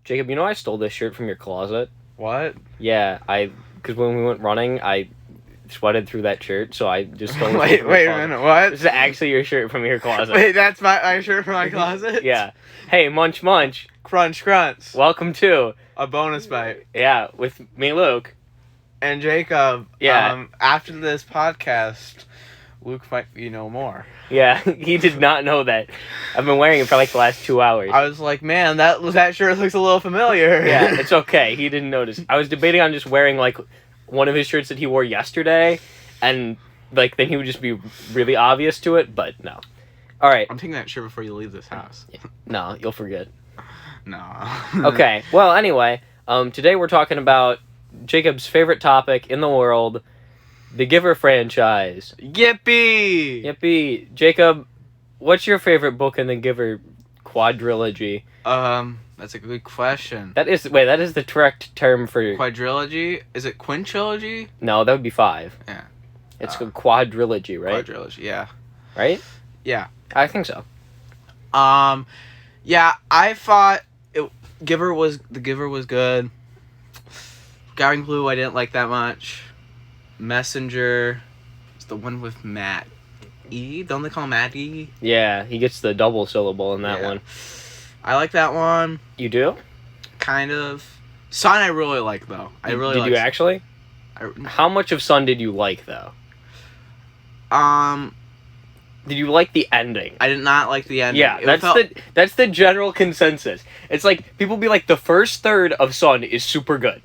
Jacob, you know I stole this shirt from your closet? What? Yeah, because when we went running, I sweated through that shirt, so I just stole it Wait from your a closet. minute, what? This is actually your shirt from your closet. Wait, that's my shirt from my closet? Yeah. Hey, Munch Munch. Crunch Crunch. Welcome to A bonus bite. Yeah, with me, Luke. And Jacob. Yeah. After this podcast, Luke might be no more. Yeah, he did not know that. I've been wearing it for like the last 2 hours. I was like, man, that shirt looks a little familiar. Yeah, it's okay. He didn't notice. I was debating on just wearing like one of his shirts that he wore yesterday, and like then he would just be really obvious to it, but no. All right. I'm taking that shirt before you leave this house. No, you'll forget. No. Okay. Well, anyway, today we're talking about Jacob's favorite topic in the world, the Giver franchise. Yippee! Yippee. Jacob, what's your favorite book in the Giver quadrilogy? That's a good question. That is the correct term for... Quadrilogy? Is it quintrilogy? No, that would be 5. Yeah. It's a quadrilogy, right? Quadrilogy, yeah. Right? Yeah. I think so. Yeah, I thought the Giver was good. Gathering Blue I didn't like that much. Messenger is the one with Matt E. Don't they call him Matt E? Yeah, he gets the double syllable in that one. I like that one. You do? Kind of. Sun I really like though. Did you actually? How much of Sun did you like though? Did you like the ending? I did not like the ending. Yeah, that's the general consensus. It's like people be like the first third of Sun is super good,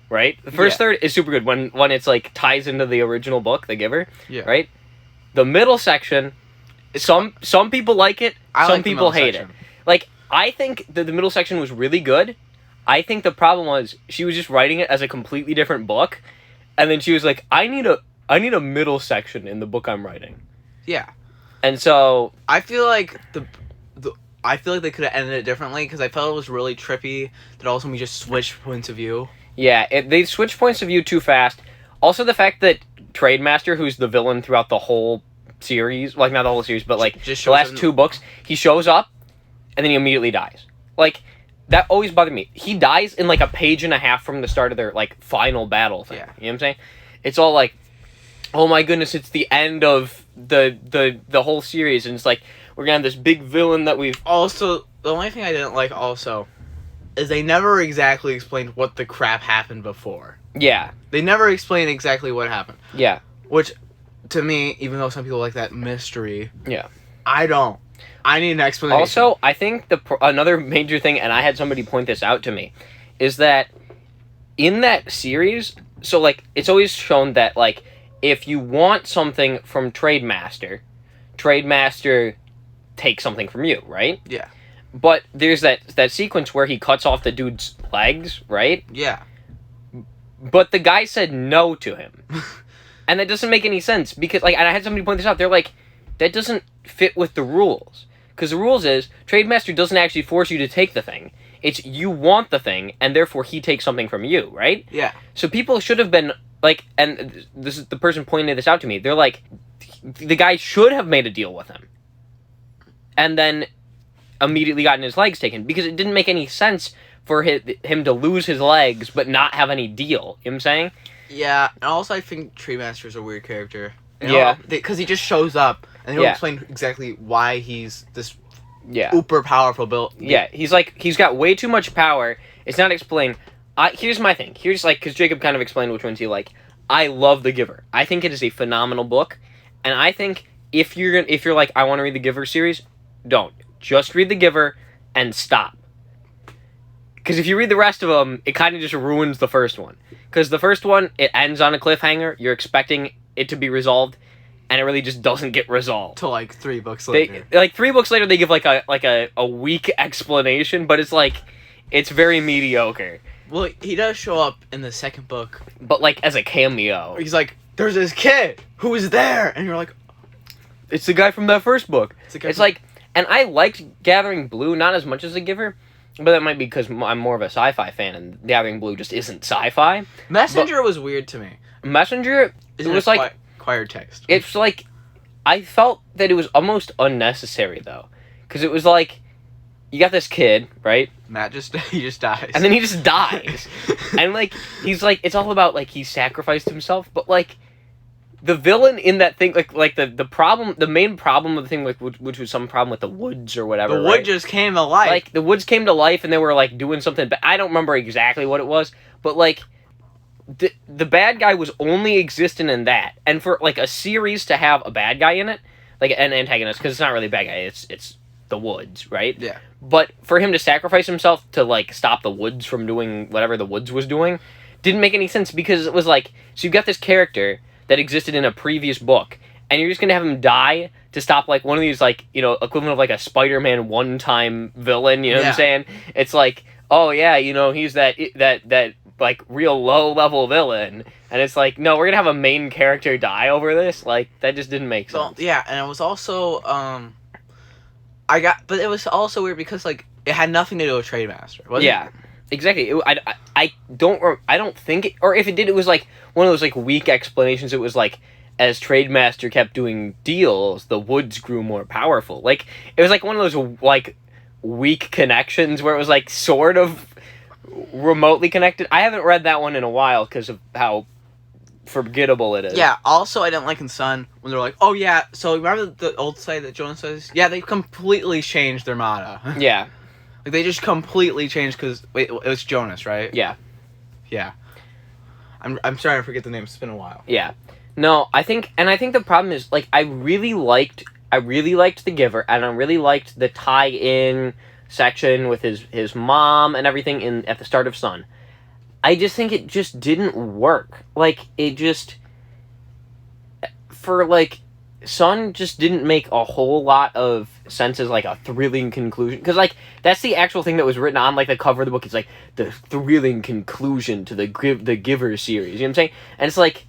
right? The first third is super good when it's like ties into the original book, The Giver. Yeah. Right. The middle section, some people like it, some people hate it. Like I think that the middle section was really good. I think the problem was she was just writing it as a completely different book, and then she was like, I need a middle section in the book I'm writing. Yeah. And so I feel like they could have ended it differently because I felt it was really trippy that all of a sudden we just switched points of view. Yeah, they switched points of view too fast. Also, the fact that Trademaster, who's the villain throughout the whole series, like not the whole series, but like just the last 2 books, he shows up and then he immediately dies. Like that always bothered me. He dies in like a page and a half from the start of their like final battle thing. Yeah. You know what I'm saying? It's all like, oh my goodness, it's the end of the whole series, and it's like we're gonna have this big villain that we've... Also, the only thing I didn't like also is they never exactly explained what the crap happened before. Yeah. They never explained exactly what happened. Yeah. Which, to me, even though some people like that mystery... Yeah. I don't. I need an explanation. Also, I think another major thing, and I had somebody point this out to me, is that in that series, so like it's always shown that like if you want something from Trademaster takes something from you, right? Yeah. But there's that sequence where he cuts off the dude's legs, right? Yeah. But the guy said no to him. And that doesn't make any sense because like, and I had somebody point this out, they're like, that doesn't fit with the rules. Because the rules is, Trademaster doesn't actually force you to take the thing. It's you want the thing, and therefore he takes something from you, right? Yeah. So people should have been, like, and this is the person pointing this out to me, they're like, the guy should have made a deal with him. And then immediately gotten his legs taken. Because it didn't make any sense for him to lose his legs, but not have any deal. You know what I'm saying? Yeah, and also I think Trademaster's a weird character. Yeah. Because he just shows up, and he don't explain exactly why he's this uber powerful build. Yeah, he's got way too much power. It's not explained. Here's my thing. Here's like, because Jacob kind of explained which ones he like. I love The Giver. I think it is a phenomenal book, and I think if you're like, I want to read the Giver series, don't. Just read The Giver and stop. Because if you read the rest of them, it kind of just ruins the first one. Because the first one, it ends on a cliffhanger. You're expecting it to be resolved, and it really just doesn't get resolved. Till like 3 books later. 3 books later, they give like a weak explanation, but it's like, it's very mediocre. Well, he does show up in the second book. But like as a cameo. He's like, there's this kid who was there, and you're like, it's the guy from that first book. It's like, and I liked Gathering Blue, not as much as The Giver, but that might be because I'm more of a sci-fi fan, and Gathering Blue just isn't sci-fi. Messenger was weird to me. Messenger, it was like acquired text. It's like, I felt that it was almost unnecessary though, because it was like, you got this kid, right? Matt he just dies. And then he just dies. And, like, he's, like, it's all about, like, he sacrificed himself, but, like, the villain in that thing, like the main problem of the thing, like, which was some problem with the woods or whatever, the wood just came to life. Like, the woods came to life and they were, like, doing something, but I don't remember exactly what it was, but, like, the bad guy was only existent in that, and for, like, a series to have a bad guy in it, like, an antagonist, because it's not really a bad guy, it's the woods, right? Yeah. But for him to sacrifice himself to, like, stop the woods from doing whatever the woods was doing didn't make any sense, because it was like, so you've got this character that existed in a previous book, and you're just gonna have him die to stop, like, one of these, like, you know, equivalent of, like, a Spider-Man one-time villain, you know what I'm saying? It's like, oh yeah, you know, he's that like, real low-level villain, and it's like, no, we're gonna have a main character die over this? Like, that just didn't make sense. Well, yeah, and it was also, but it was also weird because, like, it had nothing to do with Trademaster, wasn't Yeah. it? Exactly. I don't think it, or if it did, it was like one of those, like, weak explanations. It was like, as Trademaster kept doing deals, the woods grew more powerful. Like, it was like one of those, like, weak connections where it was, like, sort of remotely connected. I haven't read that one in a while because of how forgettable it is. Yeah, also I didn't like in Sun when they're like, oh yeah, so remember the old site that Jonas says? Yeah, they completely changed their motto. Yeah. Like, they just completely changed because, wait, it was Jonas, right? Yeah. Yeah. I'm starting to forget the name, it's been a while. Yeah. No, I think the problem is, like, I really liked The Giver, and I really liked the tie-in section with his mom and everything at the start of Sun. I just think it just didn't work. Like, it just, for, like, Sun just didn't make a whole lot of sense as, like, a thrilling conclusion. Because, like, that's the actual thing that was written on, like, the cover of the book. It's, like, the thrilling conclusion to the Giver series. You know what I'm saying? And it's, like,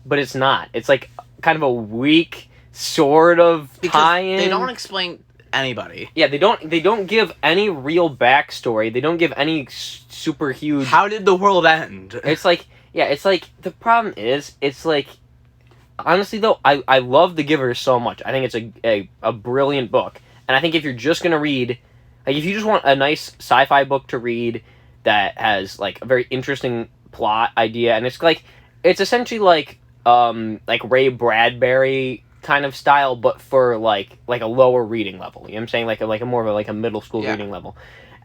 but it's not. It's, like, kind of a weak sort of tie-in. They don't explain anybody. Yeah, they don't give any real backstory. They don't give any super huge... How did the world end? It's, like, yeah, it's, like, the problem is, it's, like, honestly, though, I love The Giver so much. I think it's a brilliant book. And I think if you're just going to read... Like, if you just want a nice sci-fi book to read that has, like, a very interesting plot idea, and it's, like... It's essentially, like Ray Bradbury kind of style, but for, like a lower reading level. You know what I'm saying? Like a more of a middle school reading level.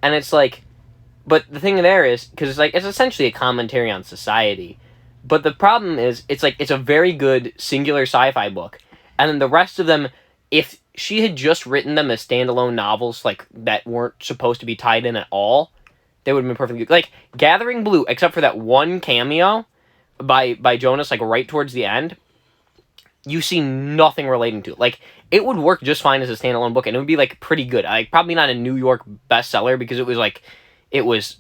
And it's, like... But the thing there is... Because, it's essentially a commentary on society... But the problem is, it's a very good singular sci-fi book, and then the rest of them, if she had just written them as standalone novels, like, that weren't supposed to be tied in at all, they would have been perfectly good. Like, Gathering Blue, except for that one cameo by Jonas, like, right towards the end, you see nothing relating to it. Like, it would work just fine as a standalone book, and it would be, like, pretty good. Like, probably not a New York bestseller, because it was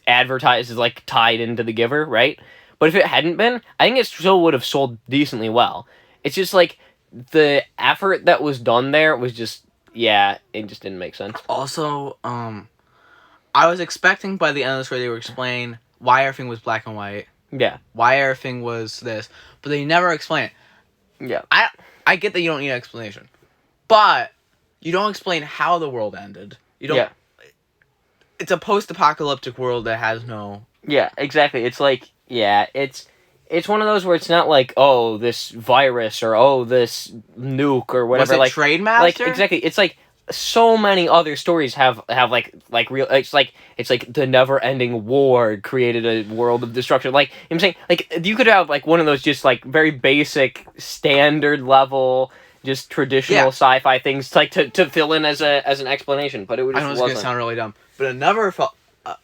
advertised as, like, tied into The Giver, right? But if it hadn't been, I think it still would have sold decently well. It's just, like, the effort that was done there was just, yeah, it just didn't make sense. Also, I was expecting by the end of the story they would explain why everything was black and white. Yeah. Why everything was this. But they never explain it. Yeah. I get that you don't need an explanation. But you don't explain how the world ended. You don't... Yeah. It's a post-apocalyptic world that has no... Yeah, exactly. It's like... Yeah, it's one of those where it's not like, oh, this virus or oh, this nuke or whatever. Was it Trademaster? Like, exactly. It's like so many other stories have like real. It's like the never-ending war created a world of destruction. Like, you know what I'm saying, like, you could have like one of those just like very basic standard level, just traditional sci-fi things like to fill in as an explanation, but it would just I know it's wasn't. gonna sound really dumb, but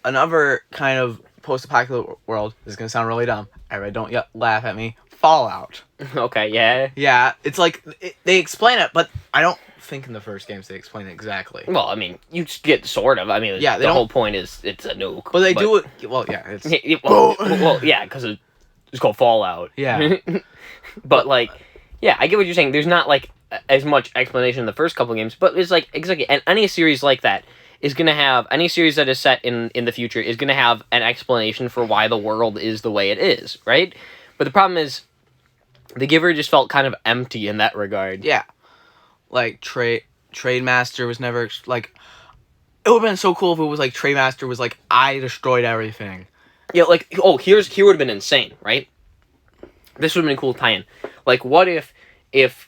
another kind of post-apocalyptic world, this is gonna sound really dumb. Everybody don't laugh at me. Fallout. Okay, yeah. Yeah, it's like they explain it, but I don't think in the first games they explain it exactly. Well, I mean, you just get sort of. I mean, yeah, the whole point is it's a nuke. But they do it. Well, yeah, it's well, yeah, because it's called Fallout. Yeah. But like, yeah, I get what you're saying. There's not like as much explanation in the first couple games, but it's like exactly, and any series like that is going to have, any series that is set in the future is going to have an explanation for why the world is the way it is, right? But the problem is, The Giver just felt kind of empty in that regard. Yeah. Like, Trademaster was never, like, It would have been so cool if it was like Trademaster was like, I destroyed everything. Yeah, like, oh, here would have been insane, right? This would have been a cool tie-in. Like, what if,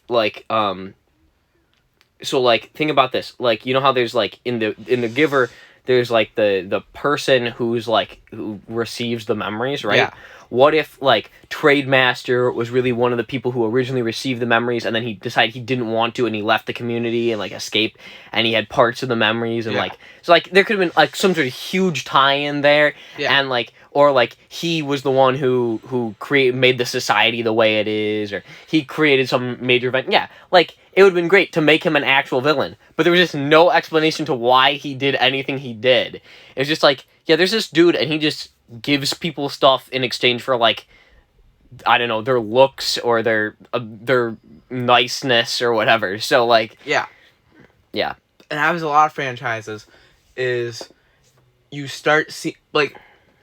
like, so, like, think about this. Like, you know how there's, like, in the Giver, there's, like, the person who receives the memories, right? Yeah. What if, like, Trademaster was really one of the people who originally received the memories, and then he decided he didn't want to, and he left the community and, like, escaped, and he had parts of the memories, and, like... So, like, there could have been, like, some sort of huge tie-in there, and, like... Or, like, he was the one who made the society the way it is, or he created some major event. Yeah, like, it would have been great to make him an actual villain, but there was just no explanation to why he did anything he did. It was just like, yeah, there's this dude, and he just gives people stuff in exchange for, like, I don't know, their looks or their niceness or whatever. So, like... Yeah. Yeah. And happens a lot of franchises is you start like...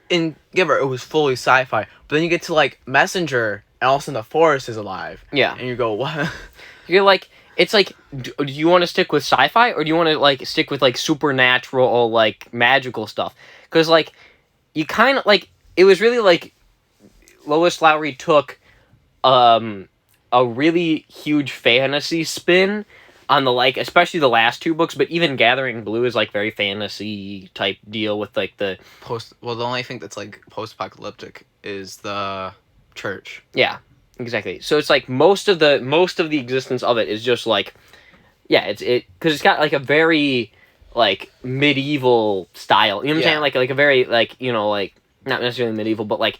In Giver, it was fully sci-fi, but then you get to, like, Messenger, and all of a sudden the forest is alive. Yeah. And you go, what? You're like, it's like, do you want to stick with sci-fi, or do you want to, like, stick with, like, supernatural, like, magical stuff? Because, like, you kind of, like, it was really, like, Lois Lowery took a really huge fantasy spin on the, like, especially the last two books, but even Gathering Blue is, like, very fantasy type deal with, like, the... Well, the only thing that's, like, post-apocalyptic is the church. Yeah, exactly. So it's, like, most of the existence of it is just, like... Yeah, because it's got, like, a very, like, medieval style. You know what I'm saying? Like, a very, like, you know, like, not necessarily medieval, but, like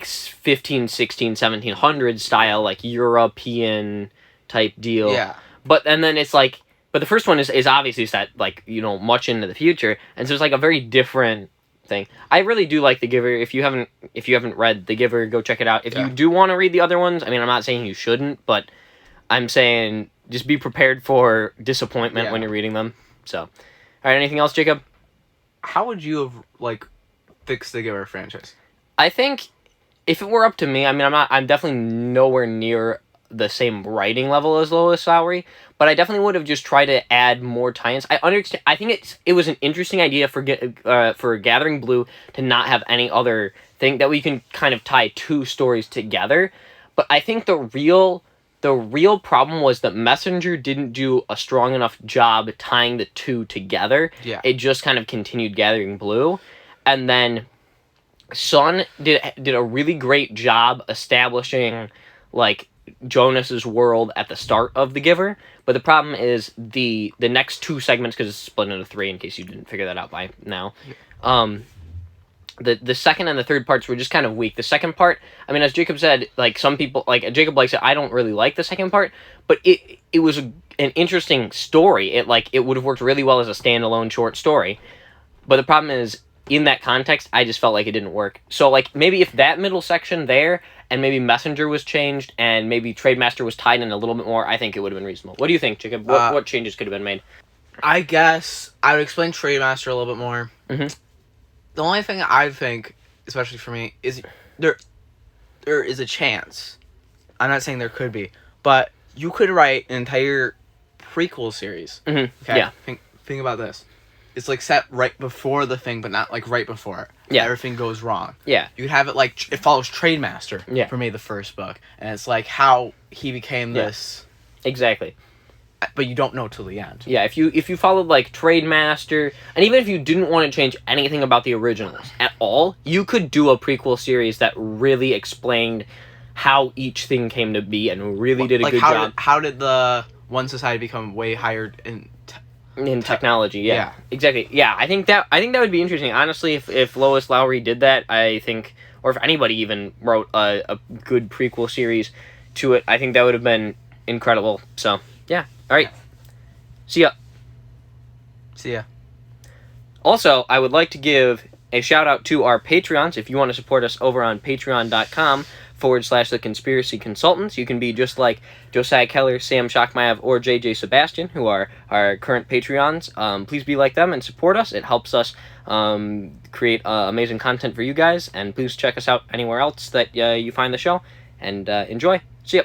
15, 16, 1700 style, like, European type deal. Yeah. But and then it's like, but the first one is obviously set, like, you know, much into the future, and so it's like a very different thing. I really do like The Giver. If you haven't read The Giver, go check it out. If you do want to read the other ones, I mean, I'm not saying you shouldn't, but I'm saying just be prepared for disappointment when you're reading them. So, all right, anything else, Jacob? How would you have, like, fixed the Giver franchise? I think if it were up to me, I mean, I'm definitely nowhere near the same writing level as Lois Lowery, but I definitely would have just tried to add more tie-ins. I understand. I think it was an interesting idea for Gathering Blue to not have any other thing that we can kind of tie two stories together. But I think the real problem was that Messenger didn't do a strong enough job tying the two together. Yeah. It just kind of continued Gathering Blue, and then Sun did a really great job establishing, like, Jonas's world at the start of The Giver, but the problem is the next two segments, because it's split into three in case you didn't figure that out by now. The second and the third parts were just kind of weak. The second part, I mean, as Jacob said, like, some people, like, Jacob likes it. I don't really like the second part, but it was an interesting story. It would have worked really well as a standalone short story, but the problem is, in that context, I just felt like it didn't work. So, like, maybe if that middle section there, and maybe Messenger was changed, and maybe Trademaster was tied in a little bit more, I think it would have been reasonable. What do you think, Jacob? What changes could have been made? I guess I would explain Trademaster a little bit more. Mm-hmm. The only thing I think, especially for me, is there is a chance. I'm not saying there could be, but you could write an entire prequel series. Mm-hmm. Okay? Yeah. Think about this. It's, like, set right before the thing, but not, like, right before it. Yeah. Everything goes wrong. Yeah. You could have it, like, it follows Trademaster. Yeah. For me, the first book. And it's, like, how he became this. Exactly. But you don't know till the end. Yeah, if you followed, like, Trademaster, and even if you didn't want to change anything about the originals at all, you could do a prequel series that really explained how each thing came to be and really did a good job. How did the one society become way higher in technology? Yeah, exactly. Yeah, I think that would be interesting. Honestly, if Lois Lowery did that, I think, or if anybody even wrote a good prequel series to it, I think that would have been incredible. So, yeah. All right. See ya. See ya. Also, I would like to give a shout out to our Patreons. If you want to support us over on patreon.com/The Conspiracy Consultants, you can be just like Josiah Keller, Sam Shockmayev, or JJ Sebastian, who are our current Patreons. Please be like them and support us. It helps us create amazing content for you guys. And please check us out anywhere else that you find the show. And enjoy. See ya.